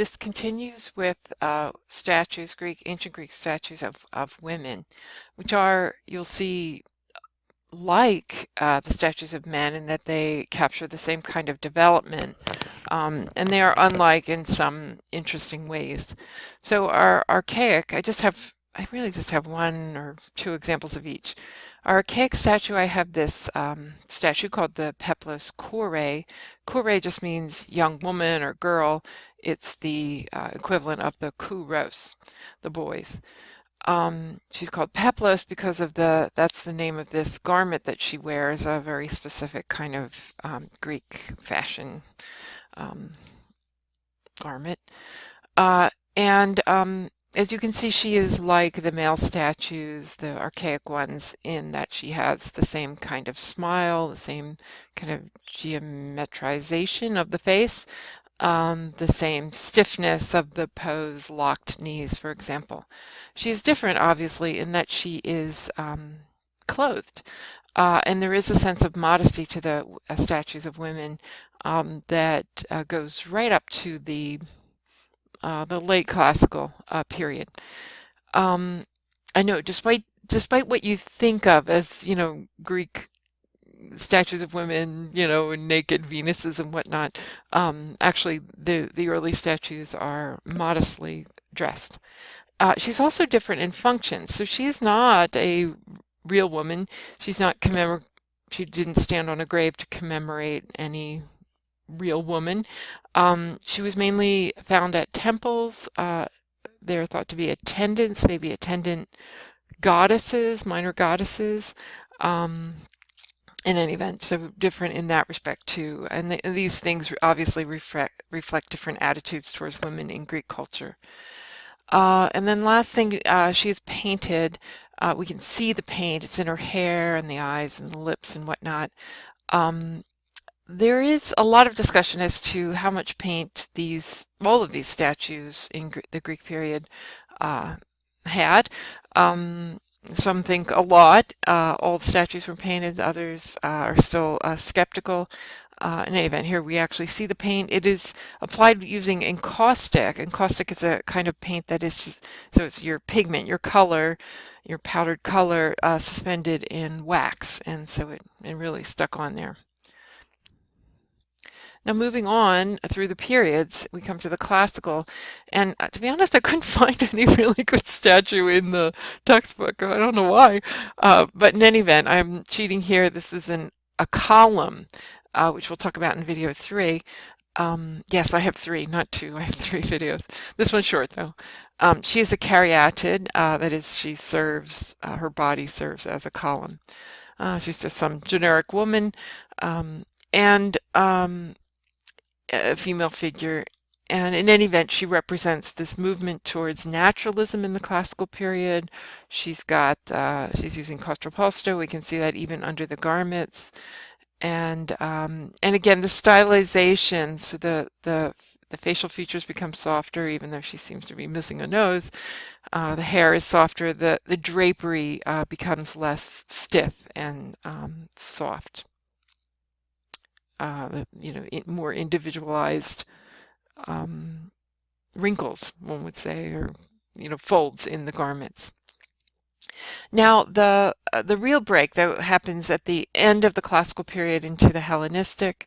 This continues with statues, ancient Greek statues of women, which are, you'll see, like the statues of men in that they capture the same kind of development, and they are unlike in some interesting ways. So our archaic, I really just have one or two examples of each. Our archaic statue, I have this statue called the Peplos Kore. Kore just means young woman or girl. It's the equivalent of the Kouros, the boys. She's called Peplos because of that's the name of this garment that she wears, a very specific kind of Greek fashion um, garment. And as you can see, she is like the male statues, the archaic ones, in that she has the same kind of smile, the same kind of geometrization of the face, the same stiffness of the pose, locked knees, for example. She is different, obviously, in that she is clothed. And there is a sense of modesty to the statues of women that goes right up to the late classical period. I know, despite what you think of as, Greek statues of women, and naked Venuses and whatnot, actually the early statues are modestly dressed. She's also different in function, so she is not a real woman. She didn't stand on a grave to commemorate any real woman. She was mainly found at temples. They're thought to be attendants, maybe attendant goddesses, minor goddesses. In any event, so different in that respect too. And these things obviously reflect different attitudes towards women in Greek culture. And then last thing, she's painted. We can see the paint. It's in her hair and the eyes and the lips and whatnot. There is a lot of discussion as to how much paint all of these statues in the Greek period had. Some think a lot. All the statues were painted. Others are still skeptical. In any event, here we actually see the paint. It is applied using encaustic. Encaustic is a kind of paint that is, so it's your pigment, your color, your powdered color suspended in wax. And so it really stuck on there. Now, moving on through the periods, we come to the classical, and to be honest, I couldn't find any really good statue in the textbook. I don't know why, but in any event, I'm cheating here. This is a column, which we'll talk about in video 3. Yes, I have 3, not 2. I have 3 videos. This one's short, though. She is a caryatid, that is, her body serves as a column. She's just some generic woman, and a female figure, and in any event, she represents this movement towards naturalism in the classical period. She's using contrapposto. We can see that even under the garments, and again, the stylization. So the facial features become softer, even though she seems to be missing a nose. The hair is softer. The drapery becomes less stiff and soft. More individualized wrinkles, one would say, or folds in the garments. Now, the real break, though, happens at the end of the classical period into the Hellenistic,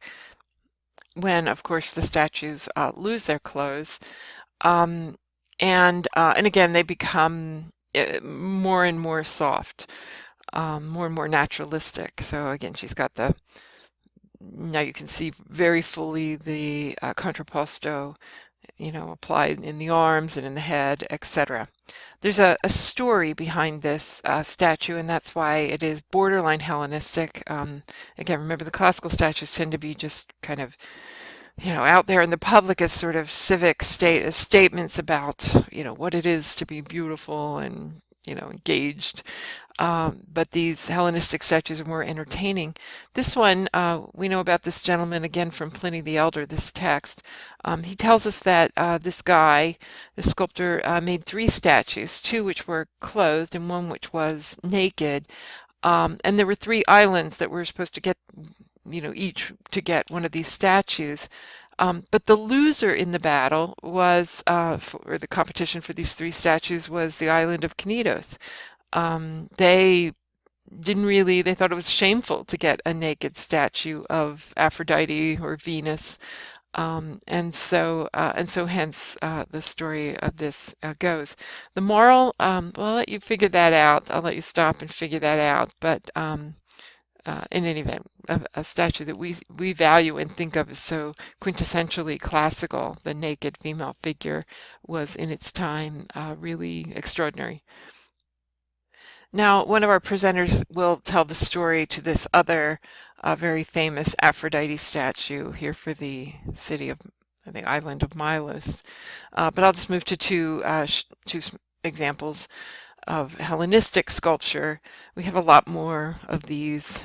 when, of course, the statues lose their clothes, and again they become more and more soft, more and more naturalistic. So again, she's got now you can see very fully the contrapposto, applied in the arms and in the head, etc. There's a story behind this statue, and that's why it is borderline Hellenistic. Again, remember the classical statues tend to be just kind of, out there in the public as sort of civic statements about, what it is to be beautiful and, engaged. But these Hellenistic statues are more entertaining. This one, we know about this gentleman again from Pliny the Elder, this text. He tells us that this sculptor, made 3 statues, 2 which were clothed and 1 which was naked. And there were 3 islands that were supposed to get, each to get one of these statues. But the loser in the battle was, for the competition for these three statues, was the island of Knidos. They they thought it was shameful to get a naked statue of Aphrodite or Venus. And so hence the story of this goes. The moral, well, I'll let you figure that out. I'll let you stop and figure that out. But in any event, a statue that we value and think of as so quintessentially classical, the naked female figure, was in its time really extraordinary. Now, one of our presenters will tell the story to this other very famous Aphrodite statue here for the city of the island of Milos. But I'll just move to two examples of Hellenistic sculpture. We have a lot more of these.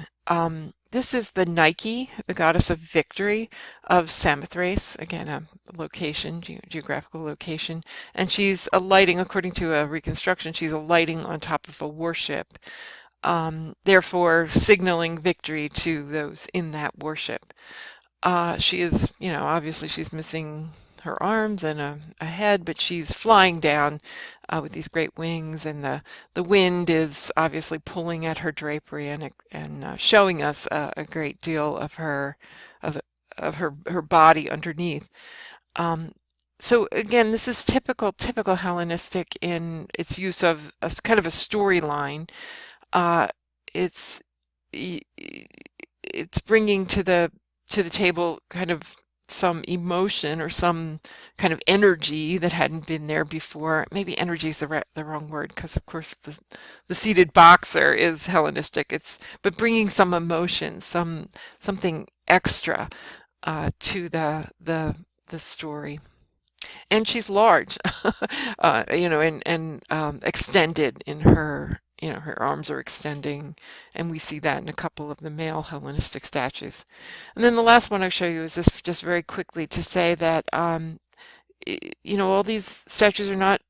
This is the Nike, the goddess of victory of Samothrace, again, a location, geographical location. And she's alighting, according to a reconstruction, she's alighting on top of a warship, therefore signaling victory to those in that warship. She is, obviously she's missing her arms and a head, but she's flying down with these great wings, and the wind is obviously pulling at her drapery and showing us a great deal of her body underneath. So again, this is typical Hellenistic in its use of a kind of a storyline. It's it's bringing to the table kind of some emotion or some kind of energy that hadn't been there before. Maybe energy is the wrong word, because of course the seated boxer is Hellenistic. But bringing some emotion, something extra to the story. And she's large, and extended in her. Her arms are extending, and we see that in a couple of the male Hellenistic statues. And then the last one I'll show you is this, just very quickly to say that, all these statues are not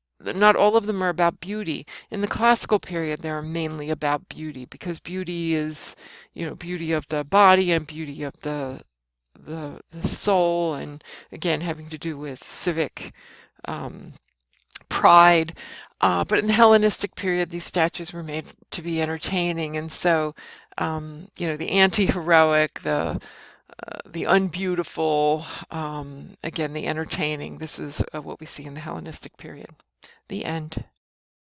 all of them are about beauty. In the classical period, they are mainly about beauty, because beauty is, beauty of the body and beauty of the soul, and again, having to do with civic pride. But in the Hellenistic period, these statues were made to be entertaining, and so the anti-heroic, the unbeautiful, again, the entertaining. This is what we see in the Hellenistic period. The end.